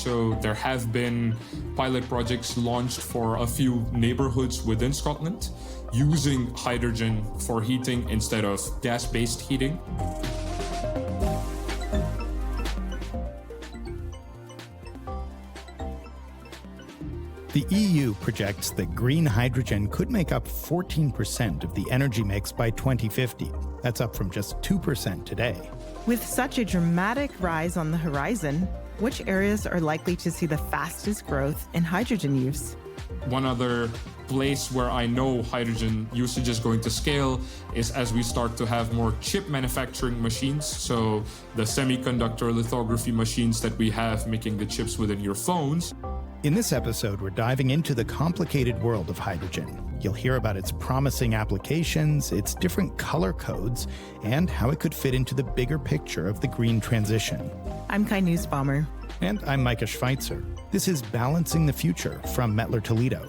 So there have been pilot projects launched for a few neighborhoods within Scotland using hydrogen for heating instead of gas-based heating. The EU projects that green hydrogen could make up 14% of the energy mix by 2050. That's up from just 2% today. With such a dramatic rise on the horizon, which areas are likely to see the fastest growth in hydrogen use? One other place where I know hydrogen usage is going to scale is as we start to have more chip manufacturing machines. So the semiconductor lithography machines that we have making the chips within your phones. In this episode, we're diving into the complicated world of hydrogen. You'll hear about its promising applications, its different color codes, and how it could fit into the bigger picture of the green transition. I'm Nussbaumer. And I'm Micah Schweizer. This is Balancing the Future from METTLER Toledo.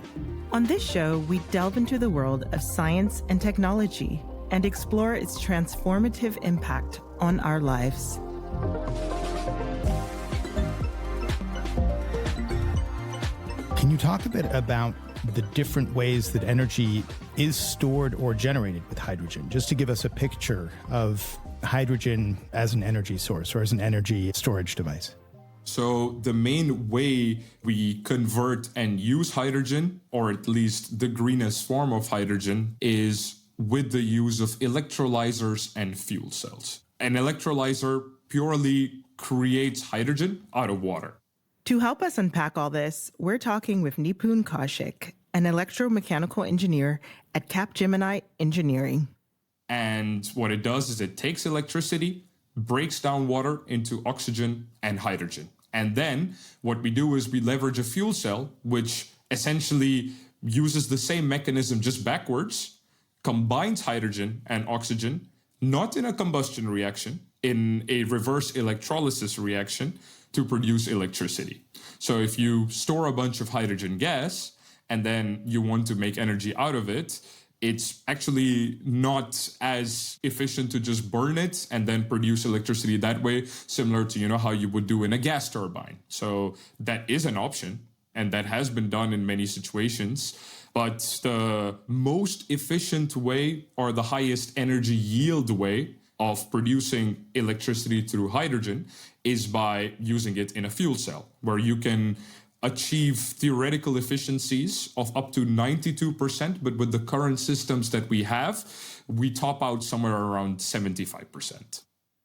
On this show, we delve into the world of science and technology and explore its transformative impact on our lives. Can you talk a bit about the different ways that energy is stored or generated with hydrogen, just to give us a picture of hydrogen as an energy source or as an energy storage device? So the main way we convert and use hydrogen, or at least the greenest form of hydrogen, is with the use of electrolyzers and fuel cells. An electrolyzer purely creates hydrogen out of water. To help us unpack all this, we're talking with Nipun Kaushik, an electromechanical engineer at Capgemini Engineering. And what it does is it takes electricity, breaks down water into oxygen and hydrogen. And then what we do is we leverage a fuel cell, which essentially uses the same mechanism just backwards, combines hydrogen and oxygen, not in a combustion reaction, in a reverse electrolysis reaction, to produce electricity. So if you store a bunch of hydrogen gas and then you want to make energy out of it, it's actually not as efficient to just burn it and then produce electricity that way, similar to, how you would do in a gas turbine. So that is an option, and that has been done in many situations. But the most efficient way, or the highest energy yield way of producing electricity through hydrogen, is by using it in a fuel cell, where you can achieve theoretical efficiencies of up to 92%, but with the current systems that we have, we top out somewhere around 75%.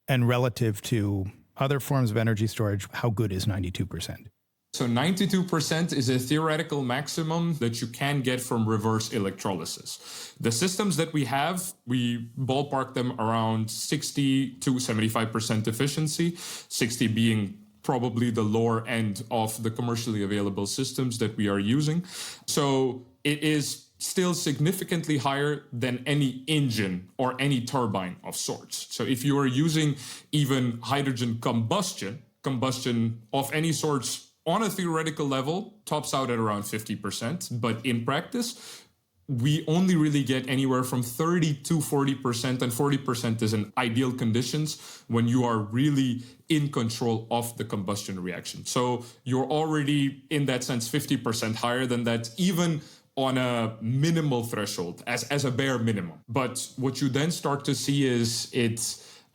And relative to other forms of energy storage, how good is 92%? So 92% is a theoretical maximum that you can get from reverse electrolysis. The systems that we have, we ballpark them around 60 to 75% efficiency, 60 being probably the lower end of the commercially available systems that we are using. So it is still significantly higher than any engine or any turbine of sorts. So if you are using even hydrogen combustion of any sorts, on a theoretical level, tops out at around 50%, but in practice, we only really get anywhere from 30 to 40%, and 40% is in ideal conditions when you are really in control of the combustion reaction. So you're already, in that sense, 50% higher than that, even on a minimal threshold, as a bare minimum. But what you then start to see is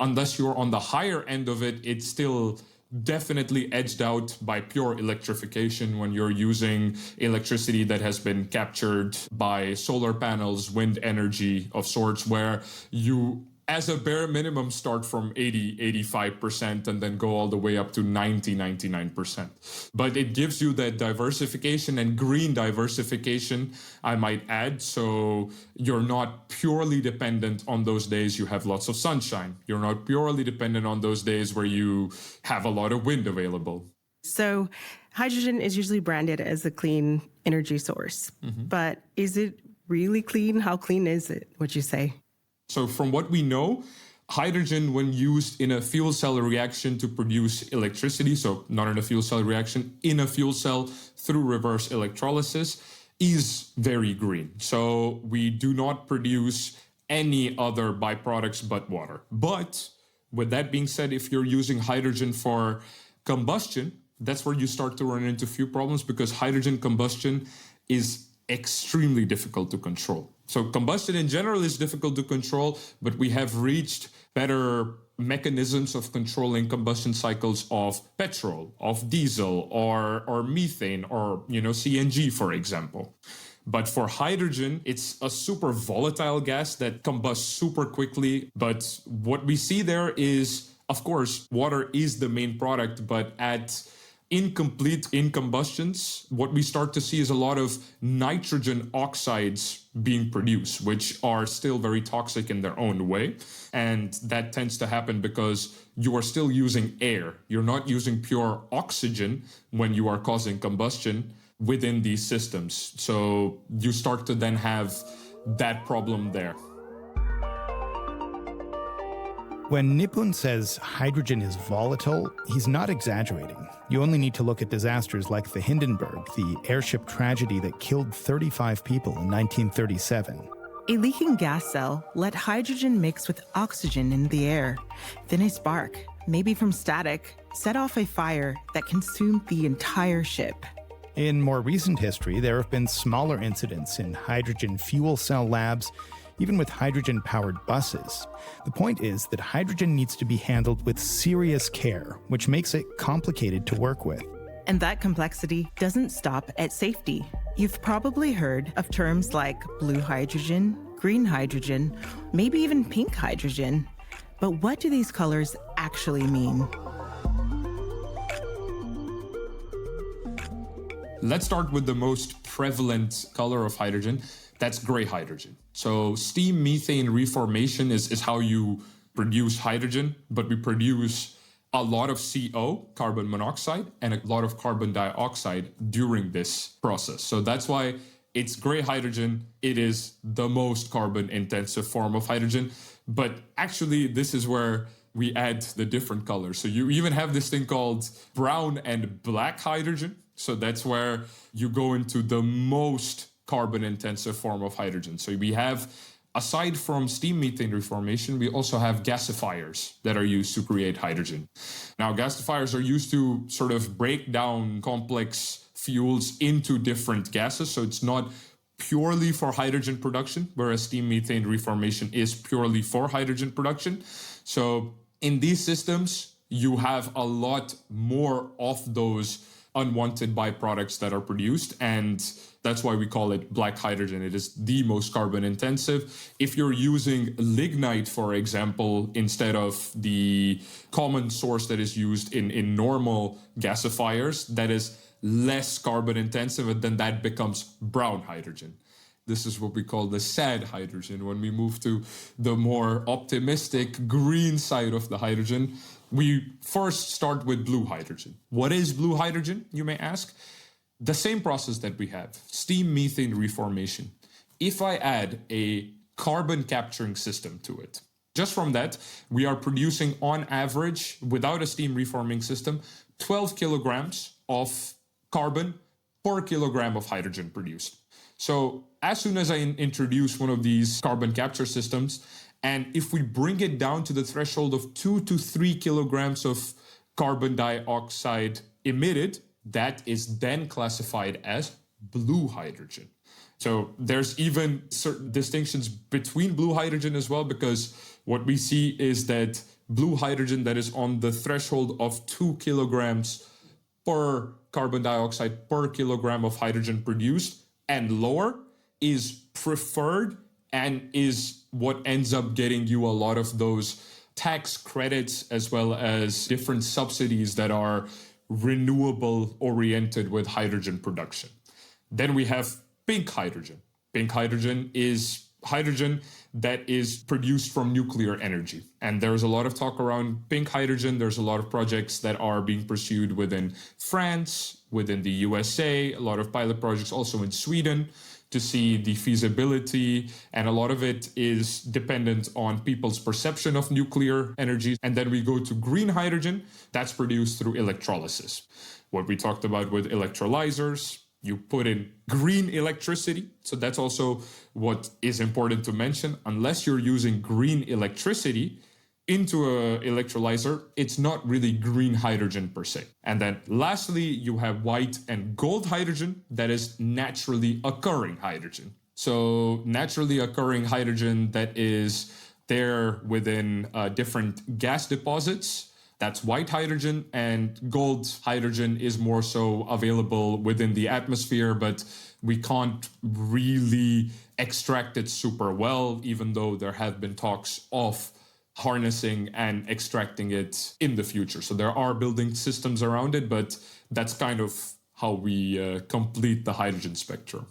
unless you're on the higher end of it, it's still definitely edged out by pure electrification when you're using electricity that has been captured by solar panels, wind energy of sorts, where you, as a bare minimum, start from 80, 85% and then go all the way up to 90, 99%. But it gives you that diversification, and green diversification, I might add. So you're not purely dependent on those days you have lots of sunshine. You're not purely dependent on those days where you have a lot of wind available. So hydrogen is usually branded as a clean energy source. Mm-hmm. But is it really clean? How clean is it, would you say? So from what we know, hydrogen, when used in a fuel cell reaction to produce electricity, so not in a fuel cell reaction, in a fuel cell through reverse electrolysis, is very green. So we do not produce any other byproducts but water. But with that being said, if you're using hydrogen for combustion, that's where you start to run into a few problems, because hydrogen combustion is extremely difficult to control. So combustion in general is difficult to control, but we have reached better mechanisms of controlling combustion cycles of petrol, of diesel, or methane, or CNG, for example. But for hydrogen, it's a super volatile gas that combusts super quickly. But what we see there is, of course, water is the main product, but at incomplete combustions, what we start to see is a lot of nitrogen oxides being produced, which are still very toxic in their own way. And that tends to happen because you are still using air. You're not using pure oxygen when you are causing combustion within these systems. So you start to then have that problem there. When Nipun says hydrogen is volatile, he's not exaggerating. You only need to look at disasters like the Hindenburg, the airship tragedy that killed 35 people in 1937. A leaking gas cell let hydrogen mix with oxygen in the air. Then a spark, maybe from static, set off a fire that consumed the entire ship. In more recent history, there have been smaller incidents in hydrogen fuel cell labs, even with hydrogen-powered buses. The point is that hydrogen needs to be handled with serious care, which makes it complicated to work with. And that complexity doesn't stop at safety. You've probably heard of terms like blue hydrogen, green hydrogen, maybe even pink hydrogen. But what do these colors actually mean? Let's start with the most prevalent color of hydrogen. That's gray hydrogen. So steam methane reformation is how you produce hydrogen, but we produce a lot of CO, carbon monoxide, and a lot of carbon dioxide during this process. So that's why it's gray hydrogen. It is the most carbon intensive form of hydrogen. But actually, this is where we add the different colors. So you even have this thing called brown and black hydrogen. So that's where you go into the most carbon intensive form of hydrogen. So we have, aside from steam methane reformation, we also have gasifiers that are used to create hydrogen. Now, gasifiers are used to sort of break down complex fuels into different gases. So it's not purely for hydrogen production, whereas steam methane reformation is purely for hydrogen production. So in these systems, you have a lot more of those unwanted byproducts that are produced, and that's why we call it black hydrogen. It is the most carbon intensive. If you're using lignite, for example, instead of the common source that is used in normal gasifiers, that is less carbon intensive, and then that becomes brown hydrogen. This is what we call the sad hydrogen. When we move to the more optimistic green side of the hydrogen, we first start with blue hydrogen. What is blue hydrogen, you may ask? The same process that we have, steam methane reformation. If I add a carbon capturing system to it, just from that, we are producing on average, without a steam reforming system, 12 kilograms of carbon per kilogram of hydrogen produced. So as soon as I introduce one of these carbon capture systems, and if we bring it down to the threshold of 2 to 3 kilograms of carbon dioxide emitted, that is then classified as blue hydrogen. So there's even certain distinctions between blue hydrogen as well, because what we see is that blue hydrogen that is on the threshold of 2 kilograms per carbon dioxide per kilogram of hydrogen produced and lower is preferred and is what ends up getting you a lot of those tax credits as well as different subsidies that are renewable oriented with hydrogen production. Then we have pink hydrogen. Pink hydrogen is hydrogen that is produced from nuclear energy. And there's a lot of talk around pink hydrogen. There's a lot of projects that are being pursued within France, within the USA, a lot of pilot projects also in Sweden to see the feasibility. And a lot of it is dependent on people's perception of nuclear energy. And then we go to green hydrogen that's produced through electrolysis. What we talked about with electrolyzers, you put in green electricity. So that's also what is important to mention. Unless you're using green electricity, into an electrolyzer, it's not really green hydrogen per se. And then lastly, you have white and gold hydrogen that is naturally occurring hydrogen. So naturally occurring hydrogen that is there within different gas deposits, that's white hydrogen, and gold hydrogen is more so available within the atmosphere, but we can't really extract it super well, even though there have been talks of harnessing and extracting it in the future. So there are building systems around it, but that's kind of how we complete the hydrogen spectrum.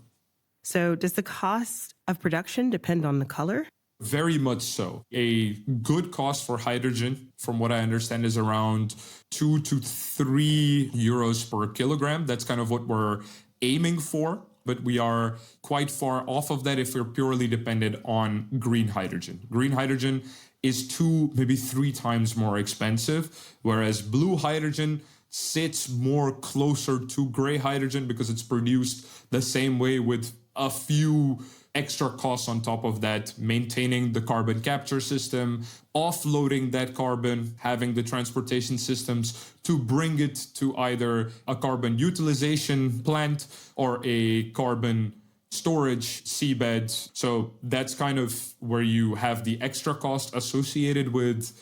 So does the cost of production depend on the color? Very much so. A good cost for hydrogen, from what I understand, is around 2 to 3 euros per kilogram. That's kind of what we're aiming for, but we are quite far off of that if we're purely dependent on green hydrogen. Green hydrogen is 2, maybe 3 times more expensive, whereas blue hydrogen sits more closer to gray hydrogen because it's produced the same way with a few extra costs on top of that, maintaining the carbon capture system, offloading that carbon, having the transportation systems to bring it to either a carbon utilization plant or a carbon storage seabed. So that's kind of where you have the extra cost associated with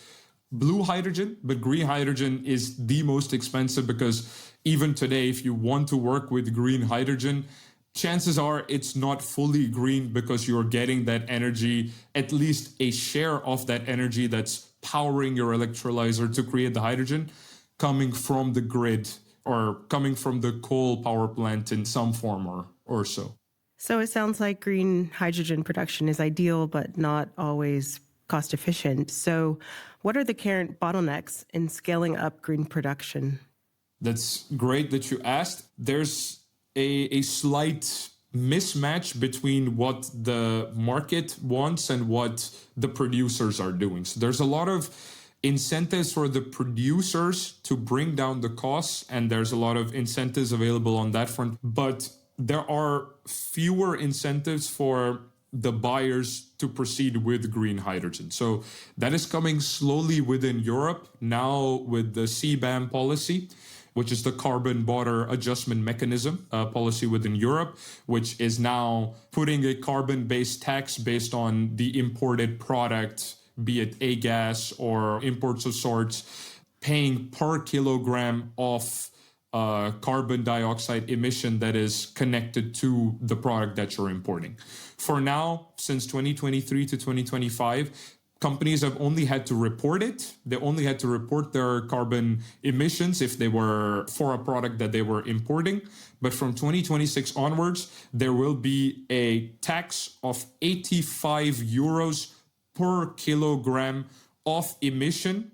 blue hydrogen, but green hydrogen is the most expensive because even today, if you want to work with green hydrogen, chances are it's not fully green because you're getting that energy, at least a share of that energy that's powering your electrolyzer to create the hydrogen, coming from the grid or coming from the coal power plant in some form or so. So it sounds like green hydrogen production is ideal, but not always cost efficient. So what are the current bottlenecks in scaling up green production? That's great that you asked. There's a slight mismatch between what the market wants and what the producers are doing. So there's a lot of incentives for the producers to bring down the costs, and there's a lot of incentives available on that front. But there are fewer incentives for the buyers to proceed with green hydrogen. So that is coming slowly within Europe now with the CBAM policy, which is the Carbon Border Adjustment Mechanism policy within Europe, which is now putting a carbon-based tax based on the imported product, be it a gas or imports of sorts, paying per kilogram of carbon dioxide emission that is connected to the product that you're importing. For now, since 2023 to 2025, companies have only had to report it. They only had to report their carbon emissions if they were for a product that they were importing. But from 2026 onwards, there will be a tax of 85 euros per kilogram of emission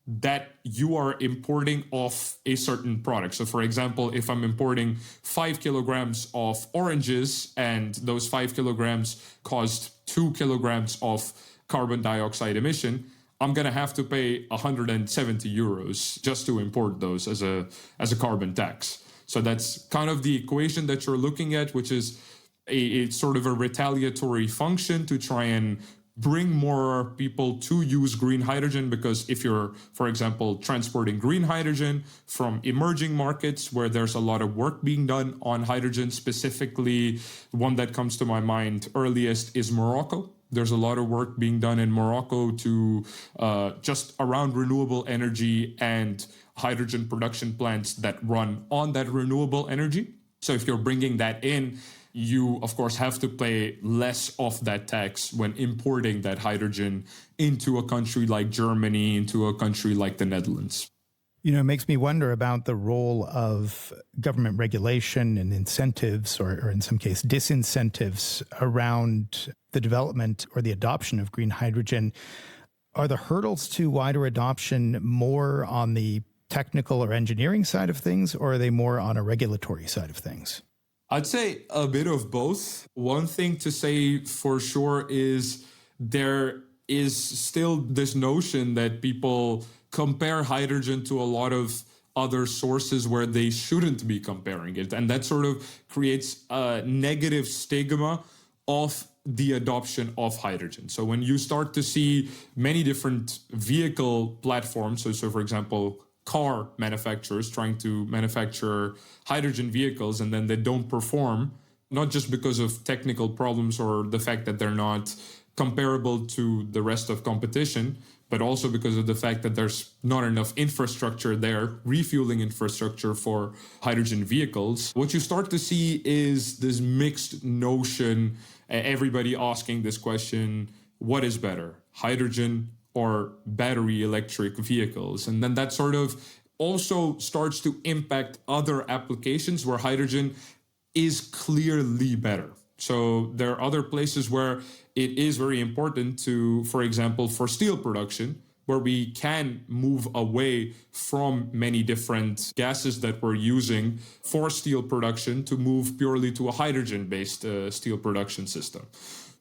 that you are importing of a certain product. So for example, if I'm importing 5 kilograms of oranges and those 5 kilograms cost 2 kilograms of carbon dioxide emission, I'm going to have to pay 170 euros just to import those as a carbon tax. So that's kind of the equation that you're looking at, which is a sort of a retaliatory function to try and bring more people to use green hydrogen, because if you're, for example, transporting green hydrogen from emerging markets where there's a lot of work being done on hydrogen, specifically one that comes to my mind earliest is Morocco. There's a lot of work being done in Morocco to just around renewable energy and hydrogen production plants that run on that renewable energy. So if you're bringing that in, you, of course, have to pay less of that tax when importing that hydrogen into a country like Germany, into a country like the Netherlands. You know, it makes me wonder about the role of government regulation and incentives, or in some case, disincentives around the development or the adoption of green hydrogen. Are the hurdles to wider adoption more on the technical or engineering side of things, or are they more on a regulatory side of things? I'd say a bit of both. One thing to say for sure is there is still this notion that people compare hydrogen to a lot of other sources where they shouldn't be comparing it. And that sort of creates a negative stigma of the adoption of hydrogen. So when you start to see many different vehicle platforms, so for example, car manufacturers trying to manufacture hydrogen vehicles and then they don't perform, not just because of technical problems or the fact that they're not comparable to the rest of competition, but also because of the fact that there's not enough infrastructure there, refueling infrastructure for hydrogen vehicles. What you start to see is this mixed notion, everybody asking this question, what is better, hydrogen or battery electric vehicles? And then that sort of also starts to impact other applications where hydrogen is clearly better. So there are other places where it is very important to, for example, for steel production, where we can move away from many different gases that we're using for steel production to move purely to a hydrogen-based steel production system.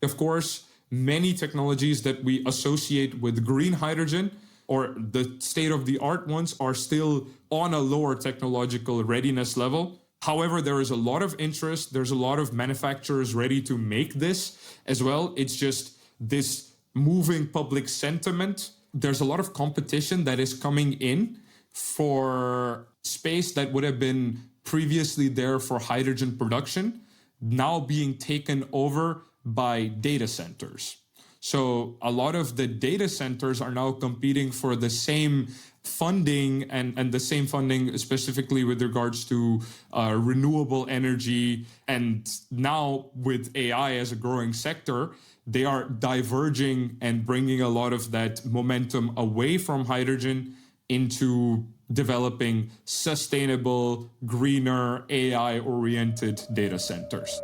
Of course, many technologies that we associate with green hydrogen or the state-of-the-art ones are still on a lower technological readiness level. However, there is a lot of interest. There's a lot of manufacturers ready to make this as well. It's just this moving public sentiment. There's a lot of competition that is coming in for space that would have been previously there for hydrogen production, now being taken over by data centers. So a lot of the data centers are now competing for the same funding and the same funding specifically with regards to renewable energy. And now with AI as a growing sector, they are diverging and bringing a lot of that momentum away from hydrogen into developing sustainable, greener, AI-oriented data centers.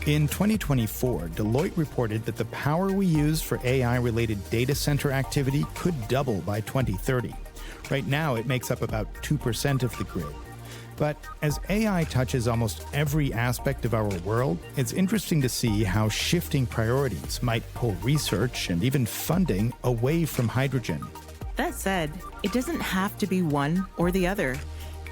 In 2024, Deloitte reported that the power we use for AI-related data center activity could double by 2030. Right now, it makes up about 2% of the grid. But as AI touches almost every aspect of our world, it's interesting to see how shifting priorities might pull research and even funding away from hydrogen. That said, it doesn't have to be one or the other.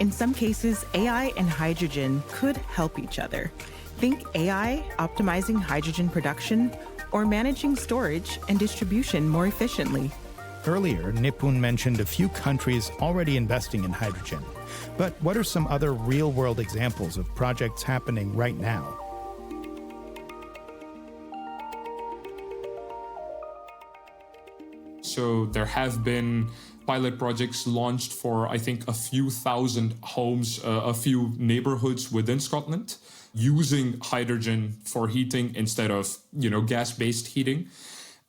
In some cases, AI and hydrogen could help each other. Think AI optimizing hydrogen production or managing storage and distribution more efficiently. Earlier, Nipun mentioned a few countries already investing in hydrogen. But what are some other real-world examples of projects happening right now? So there have been pilot projects launched for, I think, a few thousand homes, a few neighborhoods within Scotland, using hydrogen for heating instead of, gas-based heating.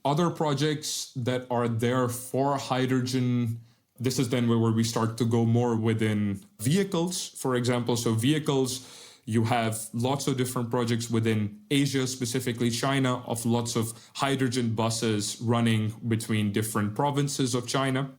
Other projects that are there for hydrogen, this is then where we start to go more within vehicles, for example. So vehicles, you have lots of different projects within Asia, specifically China, of lots of hydrogen buses running between different provinces of China.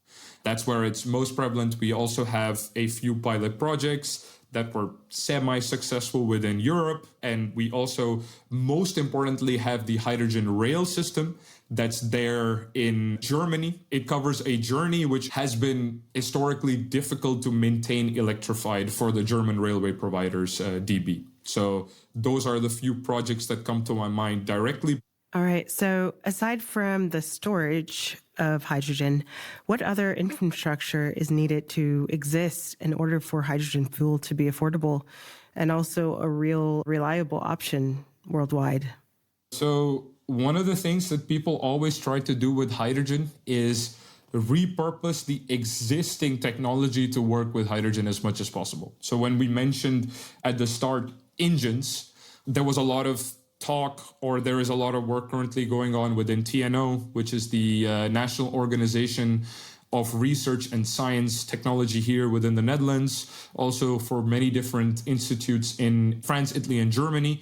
That's where it's most prevalent. We also have a few pilot projects that were semi-successful within Europe. And we also, most importantly, have the hydrogen rail system that's there in Germany. It covers a journey which has been historically difficult to maintain electrified for the German railway providers, DB. So those are the few projects that come to my mind directly. All right. So aside from the storage of hydrogen, what other infrastructure is needed to exist in order for hydrogen fuel to be affordable and also a real reliable option worldwide? So one of the things that people always try to do with hydrogen is repurpose the existing technology to work with hydrogen as much as possible. So when we mentioned at the start engines, there was a lot of talk, or there is a lot of work currently going on within TNO, which is the National Organization of Research and Science Technology here within the Netherlands, also for many different institutes in France, Italy, and Germany,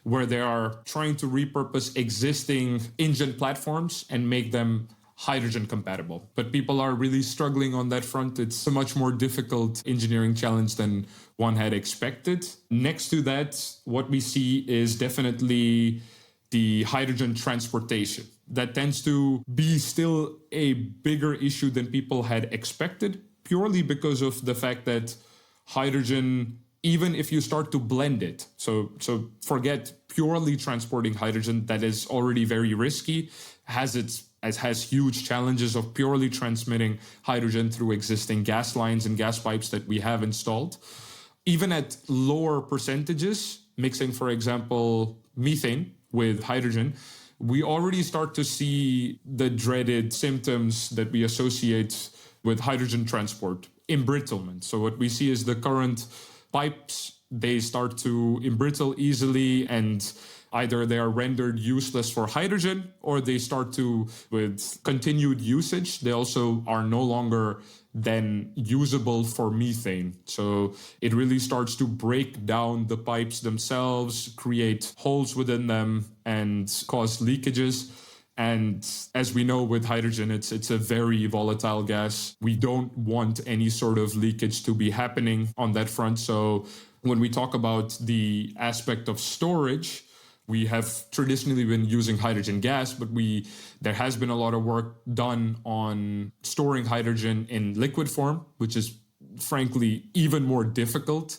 where they are trying to repurpose existing engine platforms and make them hydrogen compatible. But people are really struggling on that front. It's a much more difficult engineering challenge than one had expected. Next to that, what we see is definitely the hydrogen transportation. That tends to be still a bigger issue than people had expected, purely because of the fact that hydrogen even if you start to blend it, so forget purely transporting hydrogen, that is already very risky, has huge challenges of purely transmitting hydrogen through existing gas lines and gas pipes that we have installed. Even at lower percentages, mixing, for example, methane with hydrogen, we already start to see the dreaded symptoms that we associate with hydrogen transport, embrittlement. So what we see is the current pipes, they start to embrittle easily, and either they are rendered useless for hydrogen, or they start to, with continued usage, they also are no longer then usable for methane. So it really starts to break down the pipes themselves, create holes within them, and cause leakages. And as we know with hydrogen, it's a very volatile gas. We don't want any sort of leakage to be happening on that front. So when we talk about the aspect of storage, we have traditionally been using hydrogen gas, but there has been a lot of work done on storing hydrogen in liquid form, which is frankly even more difficult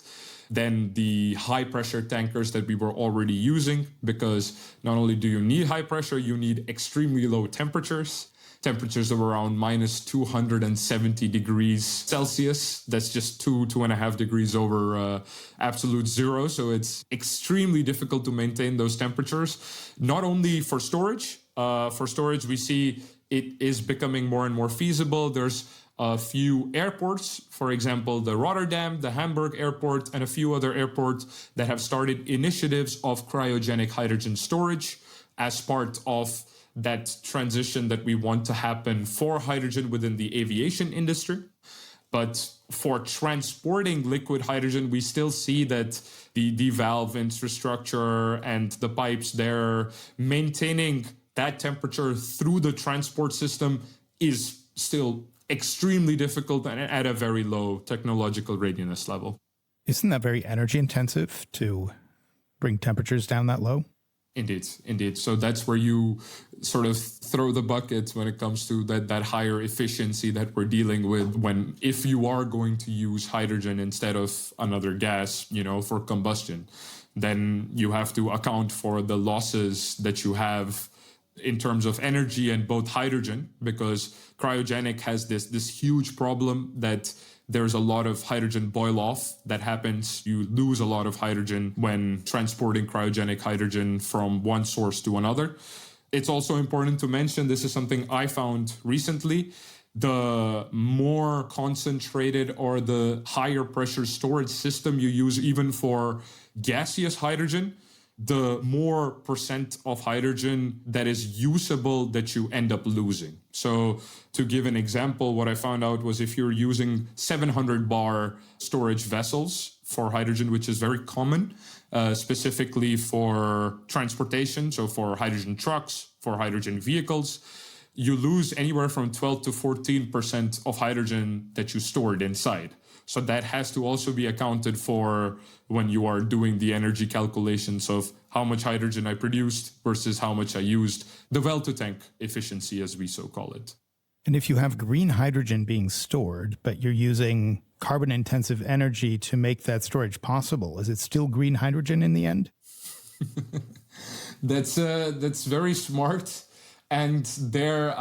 than the high pressure tankers that we were already using, because not only do you need high pressure, you need extremely low temperatures of around minus 270 degrees Celsius. That's just 2.5 degrees over absolute zero. So it's extremely difficult to maintain those temperatures, not only for storage. For storage, we see it is becoming more and more feasible. There's a few airports, for example, the Rotterdam, the Hamburg airport, and a few other airports that have started initiatives of cryogenic hydrogen storage as part of that transition that we want to happen for hydrogen within the aviation industry. But for transporting liquid hydrogen, we still see that the valve infrastructure and the pipes there, maintaining that temperature through the transport system is still extremely difficult and at a very low technological readiness level. Isn't that very energy intensive to bring temperatures down that low? Indeed. So that's where you sort of throw the bucket when it comes to that higher efficiency that we're dealing with if you are going to use hydrogen instead of another gas, for combustion, then you have to account for the losses that you have in terms of energy and both hydrogen, because cryogenic has this huge problem that there's a lot of hydrogen boil off that happens. You lose a lot of hydrogen when transporting cryogenic hydrogen from one source to another. It's also important to mention, this is something I found recently, the more concentrated or the higher pressure storage system you use, even for gaseous hydrogen, the more percent of hydrogen that is usable that you end up losing. So to give an example, what I found out was if you're using 700 bar storage vessels for hydrogen, which is very common, specifically for transportation, so for hydrogen trucks, for hydrogen vehicles, you lose anywhere from 12 to 14% of hydrogen that you stored inside. So that has to also be accounted for when you are doing the energy calculations of how much hydrogen I produced versus how much I used, the well-to-tank efficiency, as we so call it. And if you have green hydrogen being stored, but you're using carbon-intensive energy to make that storage possible, is it still green hydrogen in the end? That's very smart. And there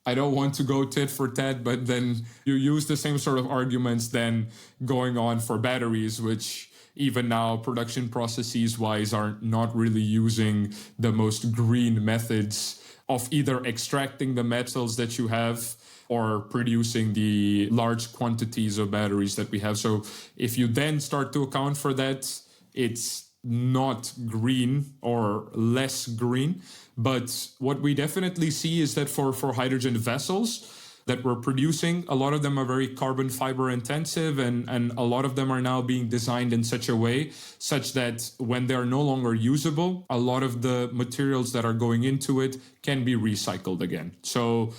I don't want to go tit for tat, but then you use the same sort of arguments then going on for batteries, which even now production processes wise are not really using the most green methods of either extracting the metals that you have or producing the large quantities of batteries that we have. So if you then start to account for that, it's not green or less green. But what we definitely see is that for hydrogen vessels that we're producing, a lot of them are very carbon fiber intensive, and a lot of them are now being designed in such a way such that when they're no longer usable, a lot of the materials that are going into it can be recycled again. So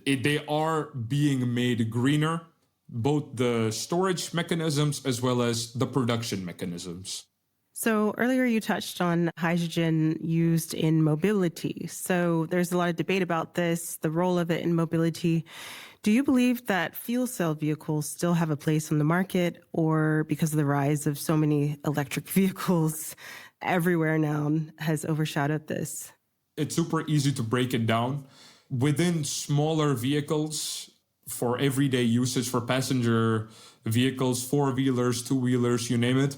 they are being made greener, both the storage mechanisms as well as the production mechanisms. So earlier you touched on hydrogen used in mobility. So there's a lot of debate about this, the role of it in mobility. Do you believe that fuel cell vehicles still have a place on the market, or because of the rise of so many electric vehicles everywhere now has overshadowed this? It's super easy to break it down. Within smaller vehicles, for everyday usage, for passenger vehicles, four-wheelers, two-wheelers, you name it,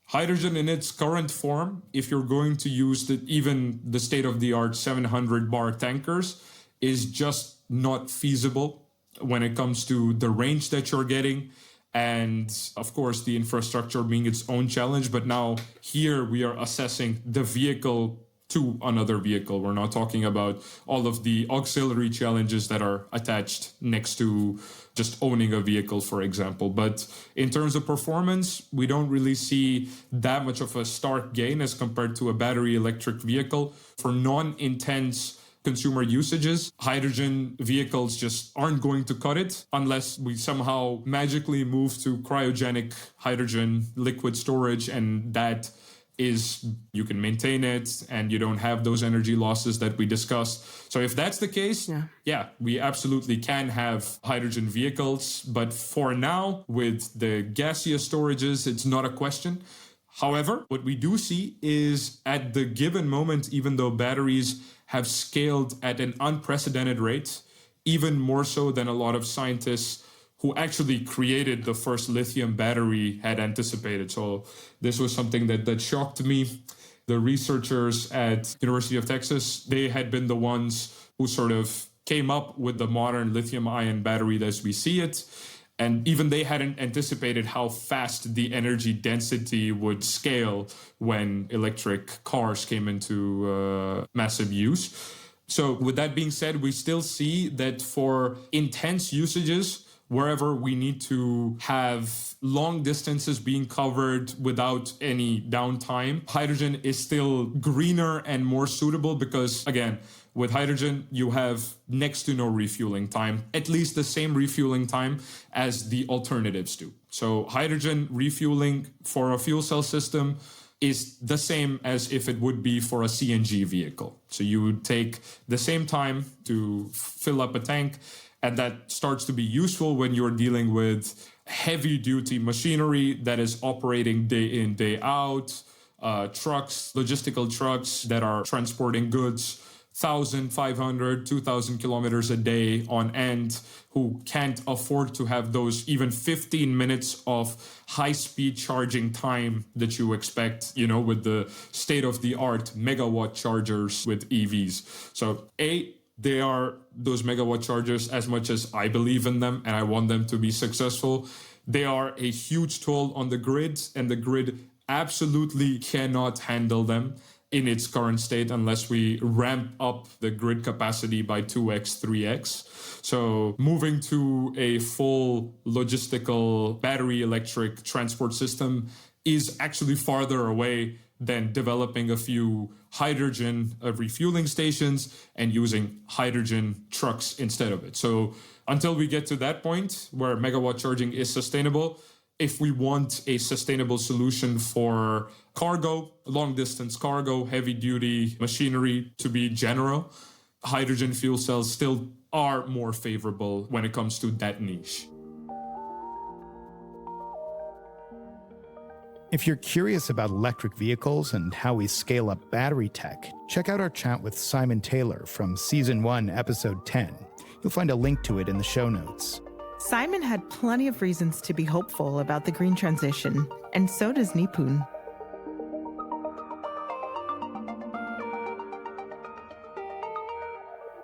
hydrogen in its current form, if you're going to use even the state-of-the-art 700 bar tankers, is just not feasible when it comes to the range that you're getting. And of course, the infrastructure being its own challenge. But now here we are assessing the vehicle to another vehicle. We're not talking about all of the auxiliary challenges that are attached next to just owning a vehicle, for example. But in terms of performance, we don't really see that much of a stark gain as compared to a battery electric vehicle. For non-intense consumer usages, hydrogen vehicles just aren't going to cut it unless we somehow magically move to cryogenic hydrogen liquid storage, and that is, you can maintain it and you don't have those energy losses that we discussed. So if that's the case, yeah, we absolutely can have hydrogen vehicles. But for now, with the gaseous storages, it's not a question. However, what we do see is at the given moment, even though batteries have scaled at an unprecedented rate, even more so than a lot of scientists who actually created the first lithium battery had anticipated. So this was something that shocked me. The researchers at University of Texas, they had been the ones who sort of came up with the modern lithium-ion battery as we see it. And even they hadn't anticipated how fast the energy density would scale when electric cars came into massive use. So with that being said, we still see that for intense usages, wherever we need to have long distances being covered without any downtime, hydrogen is still greener and more suitable because, again, with hydrogen, you have next to no refueling time, at least the same refueling time as the alternatives do. So hydrogen refueling for a fuel cell system is the same as if it would be for a CNG vehicle. So you would take the same time to fill up a tank, and that starts to be useful when you're dealing with heavy-duty machinery that is operating day in, day out, trucks, logistical trucks that are transporting goods 1,500, 2,000 kilometers a day on end, who can't afford to have those even 15 minutes of high-speed charging time that you expect, with the state-of-the-art megawatt chargers with EVs. So they are those megawatt chargers as much as I believe in them and I want them to be successful. They are a huge toll on the grid, and the grid absolutely cannot handle them in its current state unless we ramp up the grid capacity by 2x, 3x. So moving to a full logistical battery electric transport system is actually farther away than developing a few hydrogen refueling stations and using hydrogen trucks instead of it. So until we get to that point where megawatt charging is sustainable, if we want a sustainable solution for cargo, long-distance cargo, heavy-duty machinery to be general, hydrogen fuel cells still are more favorable when it comes to that niche. If you're curious about electric vehicles and how we scale up battery tech, check out our chat with Simon Taylor from Season 1, Episode 10. You'll find a link to it in the show notes. Simon had plenty of reasons to be hopeful about the green transition, and so does Nipun.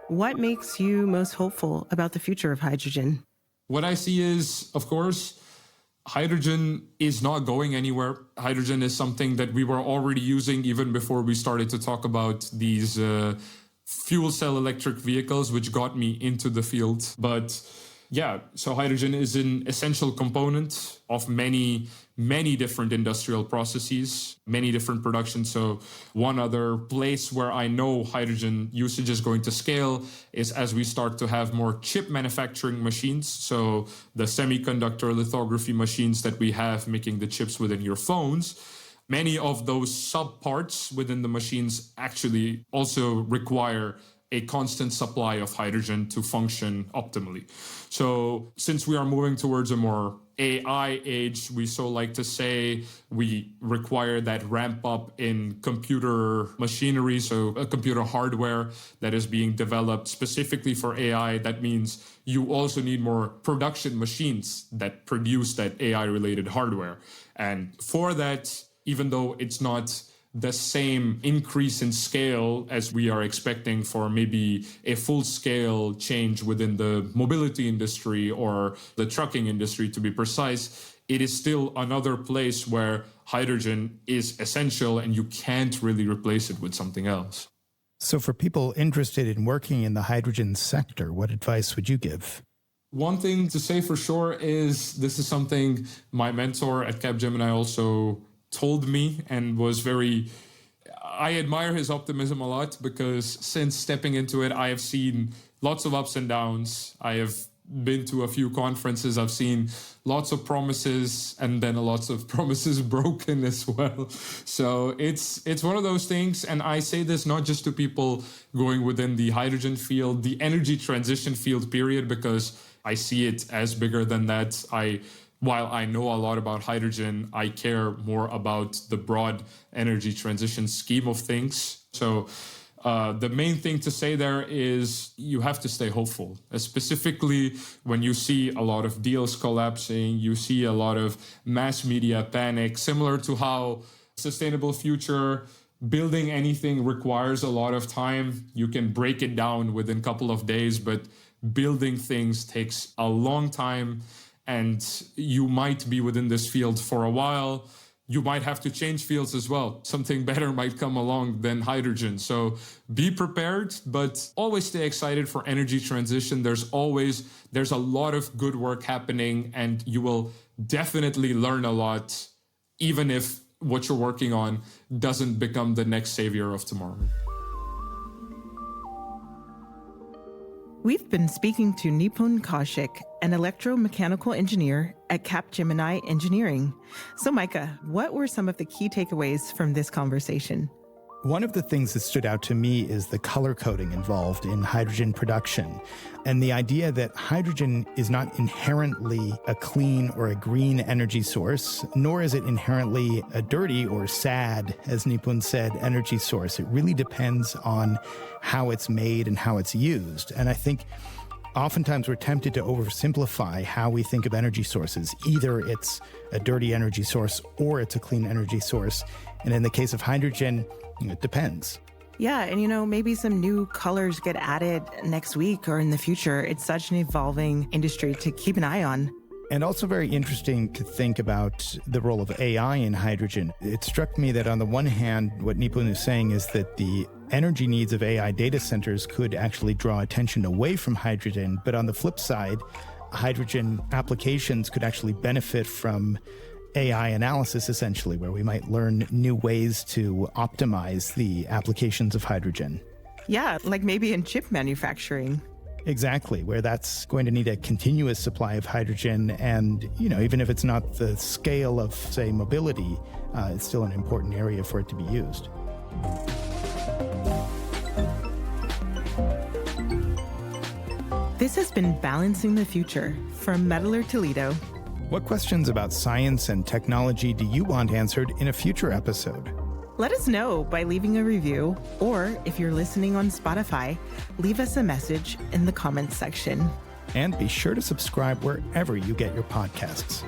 What makes you most hopeful about the future of hydrogen? What I see is, of course, hydrogen is not going anywhere. Hydrogen is something that we were already using even before we started to talk about these fuel cell electric vehicles, which got me into the field. But yeah, so hydrogen is an essential component of many different industrial processes, many different productions. So one other place where I know hydrogen usage is going to scale is as we start to have more chip manufacturing machines. So the semiconductor lithography machines that we have making the chips within your phones many of those subparts within the machines actually also require a constant supply of hydrogen to function optimally. So since we are moving towards a more AI age, we so like to say we require that ramp up in computer machinery, so a computer hardware that is being developed specifically for AI. That means you also need more production machines that produce that AI-related hardware. And for that, even though it's not the same increase in scale as we are expecting for maybe a full-scale change within the mobility industry or the trucking industry, to be precise, it is still another place where hydrogen is essential and you can't really replace it with something else. So for people interested in working in the hydrogen sector, what advice would you give? One thing to say for sure is this is something my mentor at Capgemini also told me and was I admire his optimism a lot, because since stepping into it, I have seen lots of ups and downs. I have been to a few conferences. I've seen lots of promises and then lots of promises broken as well. So it's one of those things. And I say this not just to people going within the hydrogen field, the energy transition field, period, because I see it as bigger than that. While I know a lot about hydrogen, I care more about the broad energy transition scheme of things. So the main thing to say there is you have to stay hopeful, specifically when you see a lot of deals collapsing, you see a lot of mass media panic, similar to how sustainable future building anything requires a lot of time. You can break it down within a couple of days, but building things takes a long time. And you might be within this field for a while. You might have to change fields as well. Something better might come along than hydrogen. So be prepared, but always stay excited for energy transition. There's a lot of good work happening, and you will definitely learn a lot, even if what you're working on doesn't become the next savior of tomorrow. We've been speaking to Nipun Kaushik, an electromechanical engineer at Capgemini Engineering. So Micah, what were some of the key takeaways from this conversation? One of the things that stood out to me is the color coding involved in hydrogen production, and the idea that hydrogen is not inherently a clean or a green energy source, nor is it inherently a dirty or sad, as Nipun said, energy source. It really depends on how it's made and how it's used. And I think oftentimes we're tempted to oversimplify how we think of energy sources. Either it's a dirty energy source or it's a clean energy source. And in the case of hydrogen, it depends. Yeah, and maybe some new colors get added next week or in the future. It's such an evolving industry to keep an eye on. And also very interesting to think about the role of AI in hydrogen. It struck me that on the one hand, what Nipun is saying is that the energy needs of AI data centers could actually draw attention away from hydrogen. But on the flip side, hydrogen applications could actually benefit from AI analysis, essentially, where we might learn new ways to optimize the applications of hydrogen. Yeah, like maybe in chip manufacturing. Exactly, where that's going to need a continuous supply of hydrogen. And, even if it's not the scale of, say, mobility, it's still an important area for it to be used. This has been Balancing the Future from METTLER Toledo. What questions about science and technology do you want answered in a future episode? Let us know by leaving a review, or if you're listening on Spotify, leave us a message in the comments section. And be sure to subscribe wherever you get your podcasts.